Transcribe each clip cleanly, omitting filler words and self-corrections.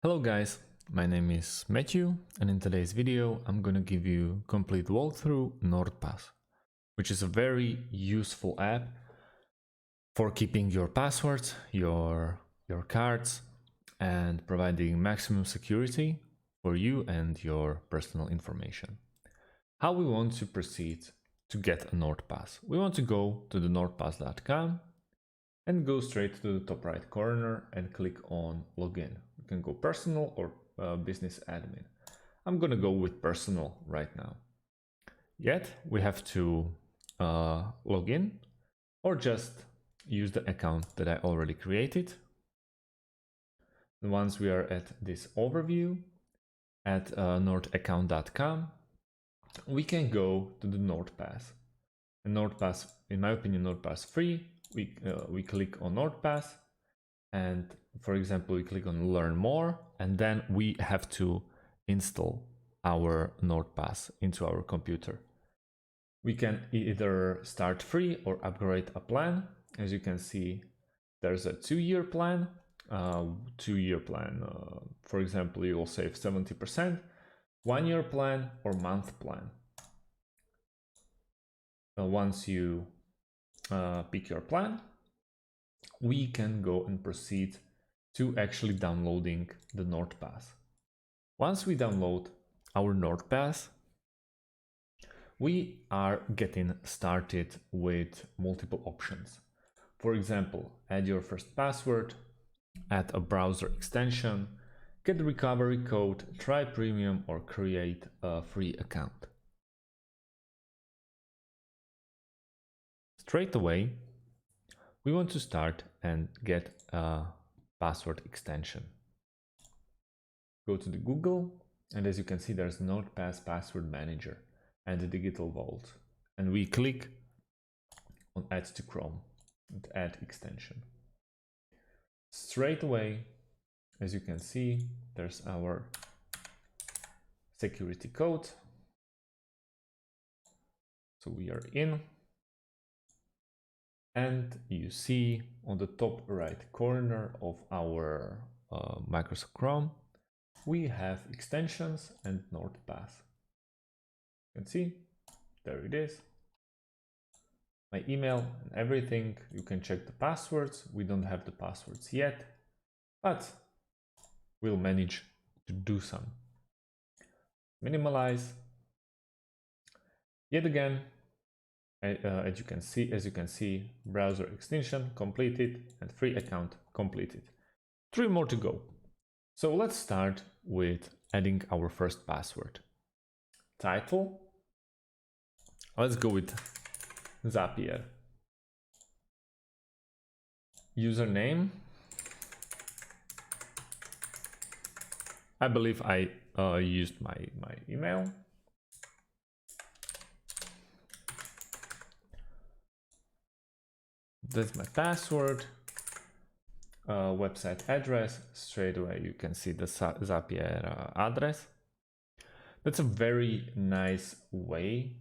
Hello guys, my name is Matthew, and in today's video I'm going to give you a complete walkthrough NordPass, which is a very useful app for keeping your passwords, your cards, and providing maximum security for you and your personal information. How we want to proceed to get a NordPass? We want to go to the nordpass.com and go straight to the top right corner and click on login. You can go personal or business admin. I'm gonna go with personal right now. Yet we have to log in or just use the account that I already created. And once we are at this overview at nordaccount.com, we can go to the NordPass. And NordPass, in my opinion, NordPass free. We click on NordPass, and for example we click on learn more, and then we have to install our NordPass into our computer. We can either start free or upgrade a plan. As you can see, there's a 2-year plan. For example, you will save 70%, 1-year plan or month plan. Once you pick your plan, we can go and proceed to actually downloading the NordPass. Once we download our NordPass, we are getting started with multiple options. For example, add your first password, add a browser extension, get the recovery code, try premium, or create a free account. Straight away, we want to start and get a password extension. Go to the Google, and as you can see, there's NordPass Password Manager and the Digital Vault. And we click on Add to Chrome and Add Extension. Straight away, as you can see, there's our security code. So we are in. And you see on the top right corner of our Microsoft Chrome, we have extensions and NordPass. You can see, there it is. My email and everything. You can check the passwords. We don't have the passwords yet, but we'll manage to do some. Minimize. Yet again, as you can see, browser extension completed and free account completed. 3 more to go. So let's start with adding our first password. Title. Let's go with Zapier. Username. I believe I used my email. That's my password. Website address. Straight away you can see the Zapier address. That's a very nice way.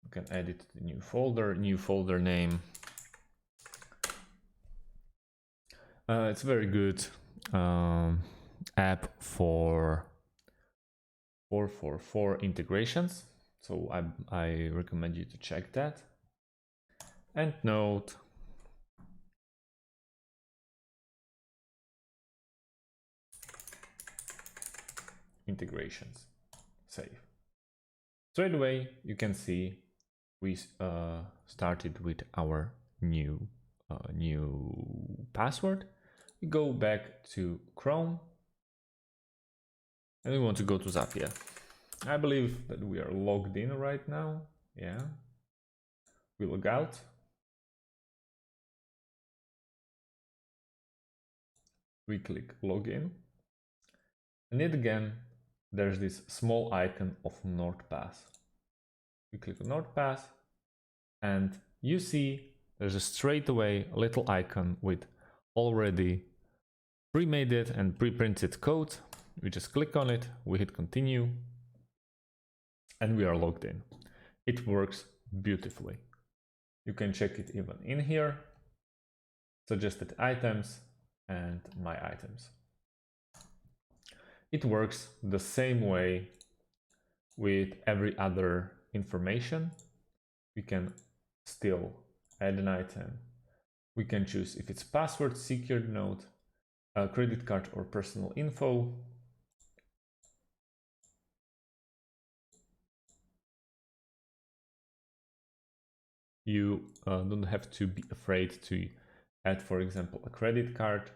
You can add it to the new folder name. It's a very good app for integrations. So I recommend you to check that. And note. Integrations. Save. Straight away you can see we started with our new password. We go back to Chrome and we want to go to Zapier. I believe that we are logged in right now. Yeah. We log out. We click login. And yet again, there's this small icon of NordPass. We click on NordPass and you see there's a straight away little icon with already pre-made and pre-printed code. We just click on it, we hit continue, and we are logged in. It works beautifully. You can check it even in here, suggested items and my items. It works the same way with every other information. We can still add an item. We can choose if it's password, secured note, credit card, or personal info. You don't have to be afraid to add, for example, a credit card.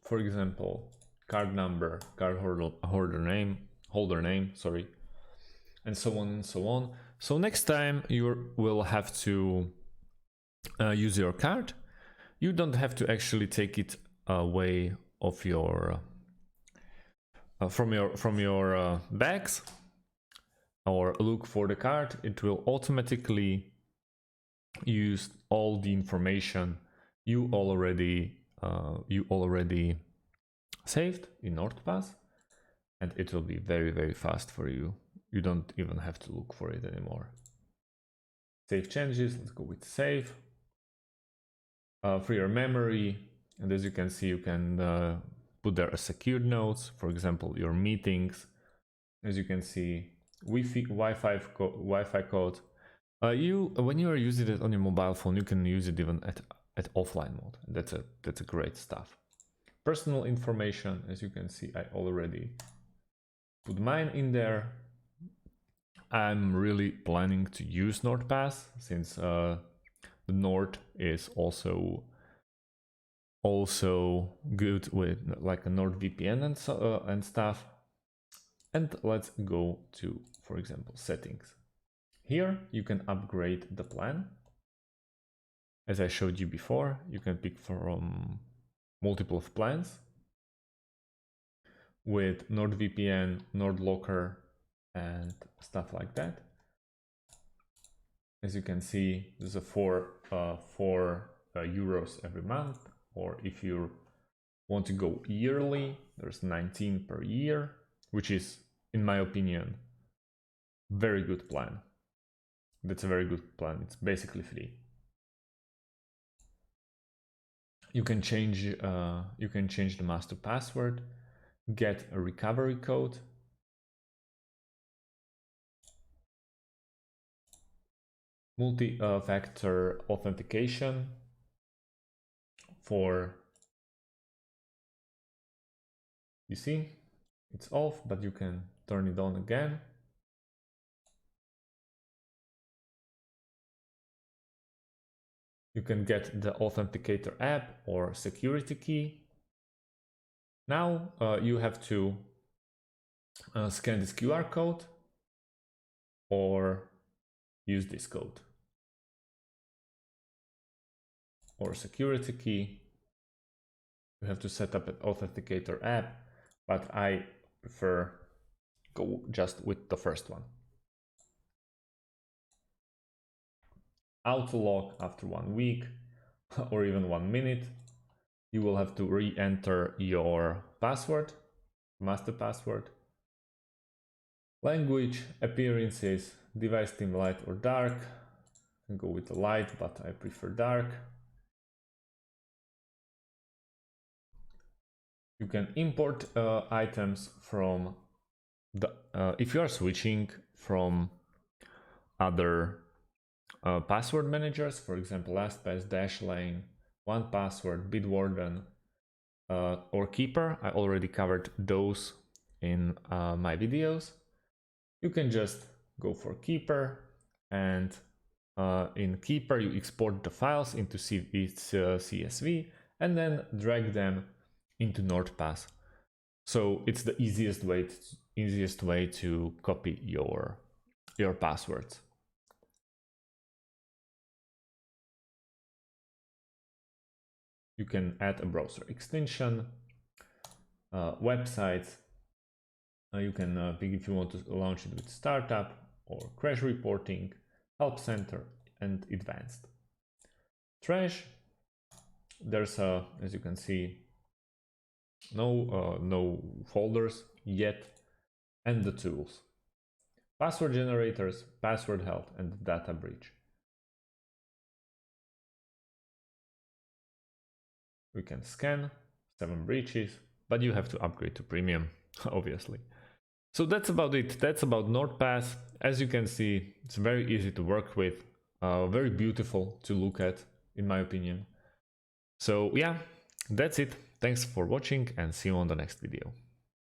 For example, card number, card holder name, sorry, and so on and so on. So next time you will have to use your card, you don't have to actually take it away of your from your bags or look for the card. It will automatically use all the information you already saved in NordPass, and it will be very fast for you. You don't even have to look for it anymore. Save changes. Let's go with save. For your memory, and as you can see, you can put there a secured notes, for example, your meetings. As you can see, Wi-Fi code. When you are using it on your mobile phone, you can use it even at offline mode. That's a great stuff. Personal information, as you can see, I already put mine in there. I'm really planning to use NordPass since the Nord is also good with like a NordVPN and stuff. And let's go to, for example, settings. Here you can upgrade the plan. As I showed you before, you can pick from multiple of plans with NordVPN, NordLocker, and stuff like that. As you can see, there's a 4 euros every month, or if you want to go yearly, there's 19 per year, which is, in my opinion, very good plan. That's a very good plan. It's basically free. You can change the master password, get a recovery code, multi-factor authentication for, you see, it's off, but you can turn it on again. You can get the authenticator app or security key. Now you have to scan this QR code or use this code or security key. You have to set up an authenticator app, but I prefer go just with the first one. Auto lock after 1 week or even 1 minute. You will have to re-enter your password, master password. Language, appearances, device theme light or dark. I can go with the light, but I prefer dark. You can import items from the if you are switching from other password managers, for example, LastPass, Dashlane, 1Password, Bitwarden, or Keeper. I already covered those in my videos. You can just go for Keeper, and in Keeper you export the files into its CSV and then drag them into NordPass. So it's the easiest way to copy your passwords. You can add a browser extension, websites. You can pick if you want to launch it with startup or crash reporting, help center, and advanced. Trash, there's as you can see, no folders yet, and the tools, password generators, password health, and data breach. We can scan 7 breaches, but you have to upgrade to premium, obviously. So that's about it. That's about NordPass. As you can see, it's very easy to work with, very beautiful to look at, in my opinion. So yeah, that's it. Thanks for watching and see you on the next video.